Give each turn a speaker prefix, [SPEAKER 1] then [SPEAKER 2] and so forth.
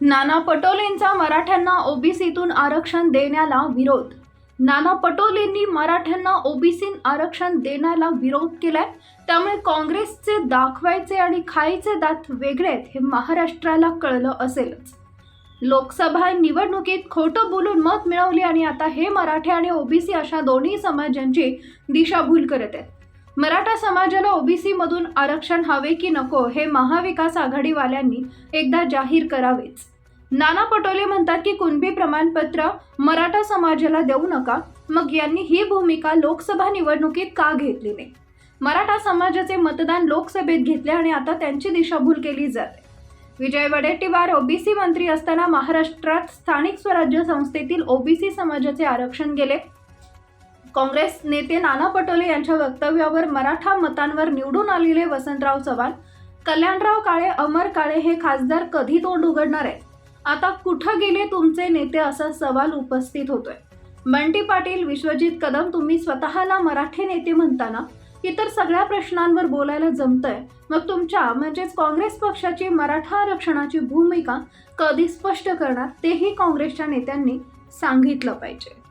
[SPEAKER 1] नाना पटोलेंचा मराठ्यांना ओबीसीतून आरक्षण देण्याला विरोध. नाना पटोलेंनी मराठ्यांना ओबीसी आरक्षण देण्याला विरोध केलाय. त्यामुळे काँग्रेसचे दाखवायचे आणि खायचे दात वेगळे आहेत हे महाराष्ट्राला कळलं असेलच. लोकसभा निवडणुकीत खोटं बोलून मत मिळवली आणि आता हे मराठे आणि ओबीसी अशा दोन्ही समाजांची दिशाभूल करत आहेत. मराठा समाजाला ओबीसी मधून आरक्षण हवे की नको हे महाविकास आघाडीवाल्यांनी एकदा जाहीर करावेच. नाना पटोले म्हणतात की कुणबी प्रमाणपत्र मराठा समाजाला देऊ नका. मग यांनी ही भूमिका लोकसभा निवडणुकीत का घेतली नाही? मराठा समाजाचे मतदान लोकसभेत घेतले आणि आता त्यांची दिशाभूल केली जाते. विजय वडेट्टीवार ओबीसी मंत्री असताना महाराष्ट्रात स्थानिक स्वराज्य संस्थेतील ओबीसी समाजाचे आरक्षण गेले. काँग्रेस नेते नाना पटोले यांच्या वक्तव्यावर मराठा मतांवर निवडून आलेले वसंतराव चव्हाण, कल्याणराव काळे, अमर काळे हे खासदार कधी तोंड उघडणार आहेत? आता कुठं गेले तुमचे नेते असा सवाल उपस्थित होतोय. बंटी पाटील, विश्वजित कदम, तुम्ही स्वतःला मराठी नेते म्हणताना इतर सगळ्या प्रश्नांवर बोलायला जमतंय. मग तुमच्या म्हणजेच काँग्रेस पक्षाची मराठा आरक्षणाची भूमिका कधी स्पष्ट करणार तेही काँग्रेसच्या नेत्यांनी सांगितलं पाहिजे.